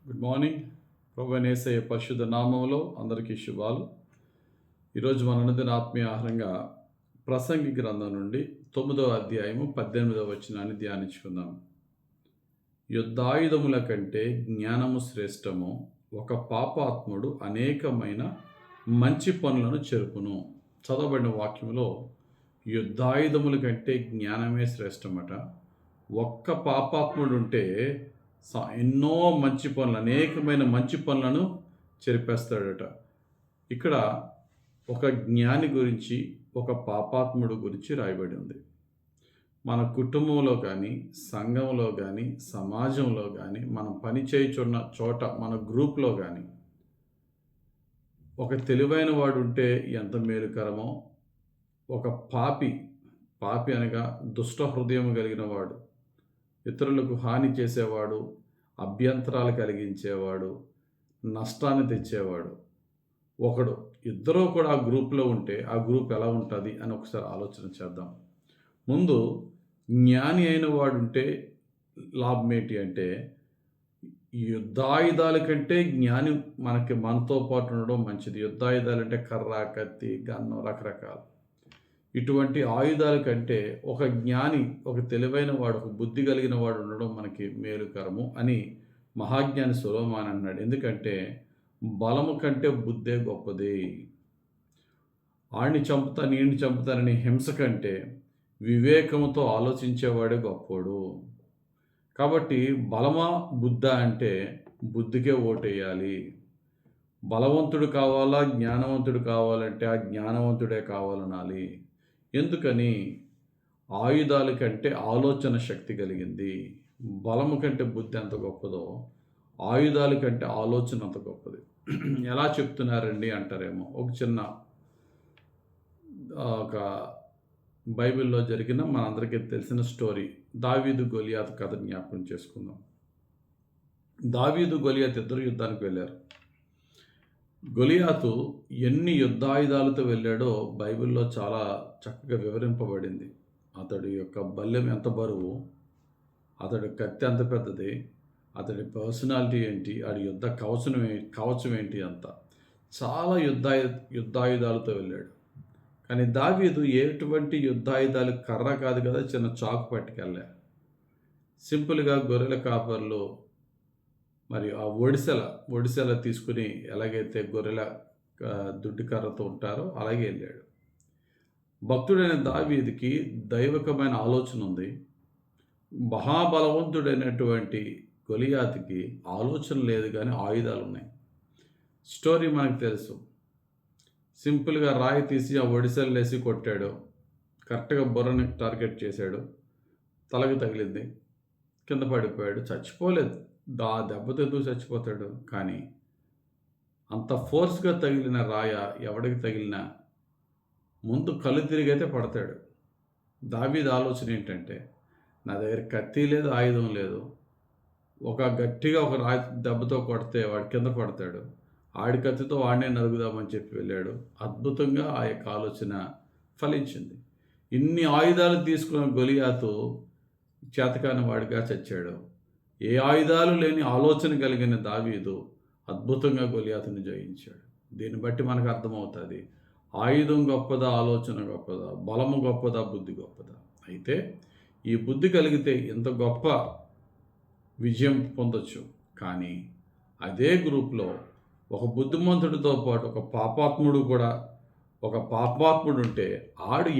Good morning. ప్రభువైన యేసయ్య పరిశుద్ధ నామములో అందరికీ శుభాలు. ఈరోజు మన అనుదిన ఆత్మీయ ఆహారంగా ప్రసంగి గ్రంథం నుండి 9వ అధ్యాయము 18వ వచనాన్ని ధ్యానించుకుందాం. యుద్ధాయుధముల కంటే జ్ఞానము శ్రేష్టము, ఒక పాపాత్ముడు అనేకమైన మంచి పనులను చెరుపును. చదవబడిన వాక్యంలో యుద్ధాయుధముల కంటే జ్ఞానమే శ్రేష్టమట. ఒక్క పాపాత్ముడు ఉంటే ఎన్నో మంచి పనులు, అనేకమైన మంచి పనులను చెరిపేస్తాడట. ఇక్కడ ఒక జ్ఞాని గురించి, ఒక పాపాత్ముడు గురించి రాయబడి ఉంది. మన కుటుంబంలో కానీ, సంఘంలో కానీ, సమాజంలో కానీ, మనం పనిచేయుచున్న చోట, మన గ్రూప్లో కానీ ఒక తెలివైన వాడు ఉంటే ఎంత మేలుకరమో, ఒక పాపి అనగా దుష్ట హృదయం కలిగిన వాడు, ఇతరులకు హాని చేసేవాడు, అభ్యంతరాలు కలిగించేవాడు, నష్టాన్ని తెచ్చేవాడు ఒకడు, ఇద్దరూ కూడా ఆ గ్రూప్లో ఉంటే ఆ గ్రూప్ ఎలా ఉంటుంది అని ఒకసారి ఆలోచన చేద్దాం. ముందు జ్ఞాని అయిన వాడు ఉంటే లాభం ఏంటి అంటే, యుద్ధాయుధాల కంటే జ్ఞాని మనతో పాటు ఉండడం మంచిది. యుద్ధాయుధాలు అంటే కర్ర, కత్తి, గన్ను, రకరకాలు. ఇటువంటి ఆయుధాల కంటే ఒక జ్ఞాని, ఒక తెలివైన వాడు, ఒక బుద్ధి కలిగిన వాడు ఉండడం మనకి మేలుకరము అని మహాజ్ఞాని సొలొమోను అన్నాడు. ఎందుకంటే బలము కంటే బుద్ధే గొప్పది. ఆడిని చంపుతా, నీడిని చంపుతానని హింస కంటే వివేకముతో ఆలోచించేవాడే గొప్పోడు. కాబట్టి బలమా బుద్ధా అంటే బుద్ధికే ఓటేయాలి. బలవంతుడు కావాలా, జ్ఞానవంతుడు కావాలంటే ఆ జ్ఞానవంతుడే కావాలనాలి. ఎందుకని? ఆయుధాల కంటే ఆలోచన శక్తి కలిగింది. బలము కంటే బుద్ధి ఎంత గొప్పదో, ఆయుధాల కంటే ఆలోచన అంత గొప్పది. ఎలా చెప్తున్నారండి అంటారేమో. ఒక బైబిల్లో జరిగిన మనందరికీ తెలిసిన స్టోరీ, దావీదు గొలియాతు కథ జ్ఞాపకం చేసుకుందాం. దావీదు గొలియాతు ఇద్దరు యుద్ధానికి వెళ్ళారు. గొలియాతు ఎన్ని యుద్ధాయుధాలతో వెళ్ళాడో బైబిల్లో చాలా చక్కగా వివరింపబడింది. అతడి యొక్క బల్యం ఎంత బరువు, అతడి కత్తి ఎంత పెద్దది, అతడి పర్సనాలిటీ ఏంటి, ఆడి యుద్ధ కవచం ఏంటి, అంత చాలా యుద్ధాయుధాలతో వెళ్ళాడు. కానీ దావీదు ఎటువంటి యుద్ధాయుధాలు, కర్ర కాదు కదా, చిన్న చాకు పట్టుకెళ్ళా. సింపుల్గా గొర్రెల కాపర్లు మరియు ఆ ఒడిసెల తీసుకుని ఎలాగైతే గొర్రెల దుడ్డు కర్రతో ఉంటారో అలాగే వెళ్ళాడు. భక్తుడైన దావీదుకి దైవికమైన ఆలోచన ఉంది. మహాబలవంతుడైనటువంటి గొలియాతుకి ఆలోచన లేదు, కానీ ఆయుధాలు ఉన్నాయి. స్టోరీ మనకు తెలుసు. సింపుల్గా రాయి తీసి ఆ ఒడిసెలు వేసి కొట్టాడు. కరెక్ట్గా బుర్రని టార్గెట్ చేశాడు. తలకు తగిలింది, కింద పడిపోయాడు. చచ్చిపోలేదు. దెబ్బతో ఎందుకు చచ్చిపోతాడు? కానీ అంత ఫోర్స్గా తగిలిన రాయ ఎవడికి తగిలినా ముందు కళ్ళు తిరిగైతే పడతాడు. దావీదు ఆలోచన ఏంటంటే, నా దగ్గర కత్తి లేదు, ఆయుధం లేదు, గట్టిగా ఒక రాయి దెబ్బతో కొడితే వాడి కింద పడతాడు, ఆడి కత్తితో వాడినే నరుగుదామని చెప్పి వెళ్ళాడు. అద్భుతంగా ఆ యొక్క ఆలోచన ఫలించింది. ఇన్ని ఆయుధాలు తీసుకున్న గొలియాతు చేతకాని వాడిగా చచ్చాడు. ఏ ఆయుధాలు లేని ఆలోచన కలిగిన దావీదు అద్భుతంగా గొలియాతుని జయించాడు. దీన్ని బట్టి మనకు అర్థమవుతుంది, ఆయుధం గొప్పదా, ఆలోచన గొప్పదా, బలము గొప్పదా, బుద్ధి గొప్పదా. అయితే ఈ బుద్ధి కలిగితే ఎంత గొప్ప విజయం పొందొచ్చు. కానీ అదే గ్రూప్లో ఒక బుద్ధిమంతుడితో పాటు ఒక పాపాత్ముడు ఉంటే ఆడు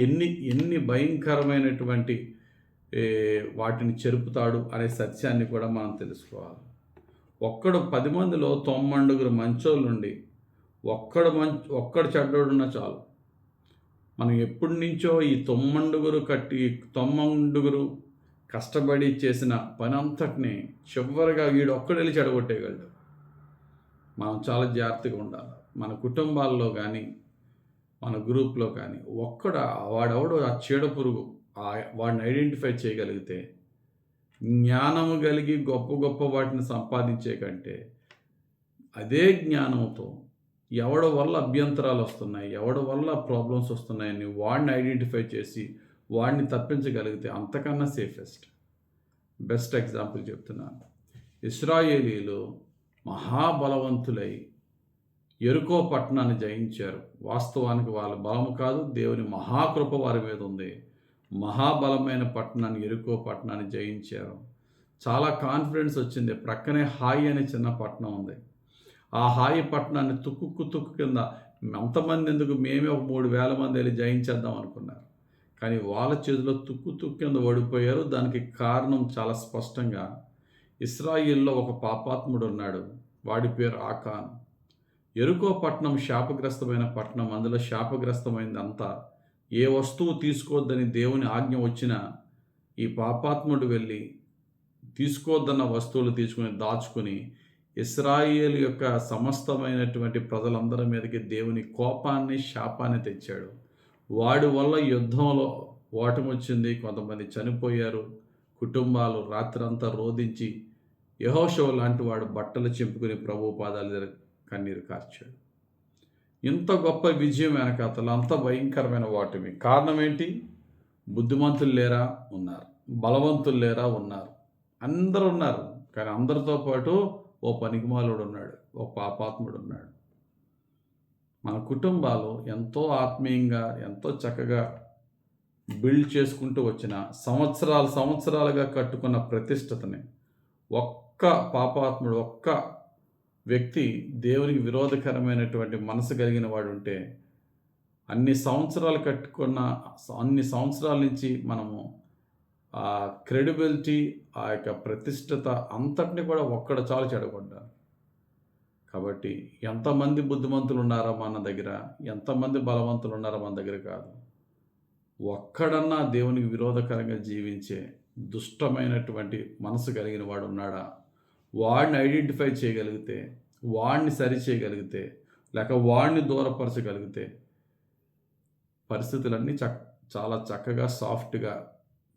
ఎన్ని భయంకరమైనటువంటి వాటిని చెరుపుతాడు అనే సత్యాన్ని కూడా మనం తెలుసుకోవాలి. ఒక్కడు 10 మందిలో 90 మంచోళ్ళు నుండి ఒక్కడు చెడ్డోడున్నా చాలు. మనం ఎప్పటి నుంచో ఈ 90 కష్టపడి చేసిన పని అంతటిని చివరిగా వీడు ఒక్కడెళ్ళి చెడగొట్టేయగలడు. మనం చాలా జాగ్రత్తగా ఉండాలి. మన కుటుంబాల్లో కానీ, మన గ్రూప్లో కానీ వాడెవడో ఆ చీడ పురుగు వాడిని ఐడెంటిఫై చేయగలిగితే, జ్ఞానము కలిగి గొప్ప వాటిని సంపాదించే కంటే అదే జ్ఞానంతో ఎవడి వల్ల అభ్యంతరాలు వస్తున్నాయి, ఎవడి వల్ల ప్రాబ్లమ్స్ వస్తున్నాయని వాడిని ఐడెంటిఫై చేసి వాడిని తప్పించగలిగితే అంతకన్నా బెస్ట్ ఎగ్జాంపుల్ చెప్తున్నాను. ఇశ్రాయేలీలు మహాబలవంతులై యెరికో పట్టణాన్ని జయించారు. వాస్తవానికి వాళ్ళ బలము కాదు, దేవుని మహాకృప వారి మీద ఉంది. మహాబలమైన పట్టణాన్ని, యెరికో పట్టణాన్ని జయించారు. చాలా కాన్ఫిడెన్స్ వచ్చింది. ప్రక్కనే హాయి అనే చిన్న పట్టణం ఉంది. ఆ హాయి పట్టణాన్ని తుక్కు కింద అంతమంది ఎందుకు, మేమే ఒక 3,000 మంది వెళ్ళి జయించేద్దాం అనుకున్నారు. కానీ వాళ్ళ చేతిలో తుక్కు కింద ఓడిపోయారు. దానికి కారణం చాలా స్పష్టంగా, ఇశ్రాయేలులో ఒక పాపాత్ముడు ఉన్నాడు. వాడి పేరు ఆకాన్. యెరికో పట్టణం శాపగ్రస్తమైన పట్టణం. అందులో శాపగ్రస్తమైంది అంతా. ఏ వస్తువు తీసుకోవద్దని దేవుని ఆజ్ఞ వచ్చినా ఈ పాపాత్ముడు వెళ్ళి తీసుకోవద్దన్న వస్తువులు తీసుకుని దాచుకుని ఇశ్రాయేలు యొక్క సమస్తమైనటువంటి ప్రజలందరి మీదకి దేవుని కోపాన్ని, శాపాన్ని తెచ్చాడు. వాడి వల్ల యుద్ధంలో ఓటమి వచ్చింది. కొంతమంది చనిపోయారు. కుటుంబాలు రాత్రంతా రోదించి యెహోషువ లాంటి వాడు బట్టలు చింపుకుని ప్రభు పాదాల దగ్గర కన్నీరు కార్చాడు. ఇంత గొప్ప విజయం వెనకాతల అంత భయంకరమైన ఓటమి కారణం ఏంటి? బుద్ధిమంతులు లేరా? ఉన్నారు. బలవంతులు లేరా? ఉన్నారు. అందరూ ఉన్నారు. కానీ అందరితో పాటు ఓ పనికిమాలుడు ఉన్నాడు, ఓ పాపాత్ముడు ఉన్నాడు. మన కుటుంబాలు ఎంతో ఆత్మీయంగా, ఎంతో చక్కగా బిల్డ్ చేసుకుంటూ వచ్చిన సంవత్సరాలుగా కట్టుకున్న ప్రతిష్టతని ఒక్క పాపాత్ముడు, ఒక్క వ్యక్తి దేవునికి విరోధకరమైనటువంటి మనసు కలిగిన వాడు ఉంటే, అన్ని సంవత్సరాల నుంచి మనము ఆ క్రెడిబిలిటీ, ఆ యొక్క ప్రతిష్టత అంతటిని కూడా ఒక్కడు చాలు చెడగొట్టారు. కాబట్టి ఎంతమంది బుద్ధిమంతులు ఉన్నారో మన దగ్గర, ఎంతమంది బలవంతులు ఉన్నారో మన దగ్గర కాదు. ఒక్కడన్నా దేవునికి విరోధకరంగా జీవించే దుష్టమైనటువంటి మనసు కలిగిన వాడు ఉన్నాడా? వాడిని ఐడెంటిఫై చేయగలిగితే, వాడిని సరిచేయగలిగితే, లేక వాడిని దూరపరచగలిగితే పరిస్థితులన్నీ చాలా చక్కగా, సాఫ్ట్గా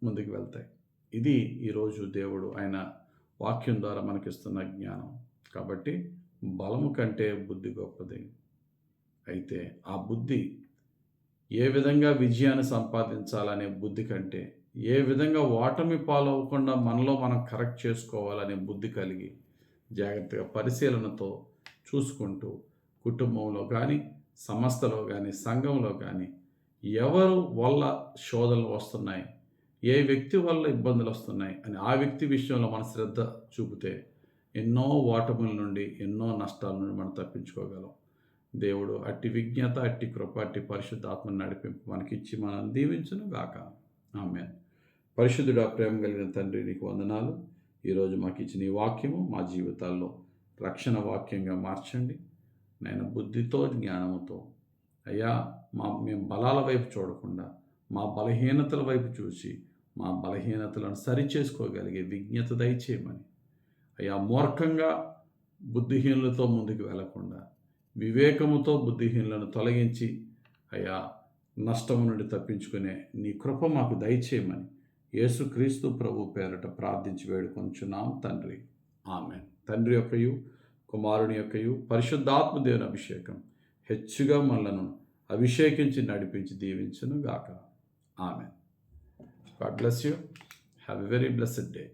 ముందుకు వెళ్తాయి. ఇది ఈరోజు దేవుడు ఆయన వాక్యం ద్వారా మనకిస్తున్న జ్ఞానం. కాబట్టి బలము కంటే బుద్ధి గొప్పది. అయితే ఆ బుద్ధి ఏ విధంగా విజయాన్ని సంపాదించాలనే బుద్ధి కంటే, ఏ విధంగా ఓటమి పాలవకుండా మనలో మనం కరెక్ట్ చేసుకోవాలనే బుద్ధి కలిగి జాగ్రత్తగా పరిశీలనతో చూసుకుంటూ కుటుంబంలో కానీ, సంస్థలో కానీ, సంఘంలో కానీ ఎవరు వల్ల శోధనలు వస్తున్నాయి, ఏ వ్యక్తి వల్ల ఇబ్బందులు వస్తున్నాయి అని ఆ వ్యక్తి విషయంలో మన శ్రద్ధ చూపితే ఎన్నో ఓటముల నుండి, ఎన్నో నష్టాల నుండి మనం తప్పించుకోగలం. దేవుడు అట్టి విజ్ఞత, అట్టి కృప, అట్టి పరిశుద్ధాత్మను నడిపింపు మనకిచ్చి మనం దీవించును గాక. ఆమేన్. పరిశుద్ధుడా, ప్రేమ కలిగిన తండ్రి, నీకు వందనాలు. ఈరోజు మాకు ఇచ్చిన ఈ వాక్యము మా జీవితాల్లో రక్షణ వాక్యంగా మార్చండి. నేను బుద్ధితో, జ్ఞానముతో అయ్యా, మేము బలాల వైపు చూడకుండా మా బలహీనతల వైపు చూసి మా బలహీనతలను సరిచేసుకోగలిగే విజ్ఞత దయచేయమని అయ్యా, మూర్ఖంగా బుద్ధిహీనులతో ముందుకు వెళ్లకుండా వివేకముతో బుద్ధిహీనులను తొలగించి అయ్యా, నష్టము నుండి తప్పించుకునే నీ కృప మాకు దయచేయమని యేసుక్రీస్తు ప్రభు పేరట ప్రార్థించి వేడుకొంచున్నాం తండ్రి. ఆమేన్. తండ్రి యొక్కయు, కుమారుని యొక్కయు, పరిశుద్ధాత్మ దేవుని అభిషేకం హెచ్చుగా మనలను అభిషేకించి నడిపించి దీవించును గాక. ఆమేన్. God bless you. Have a very blessed day.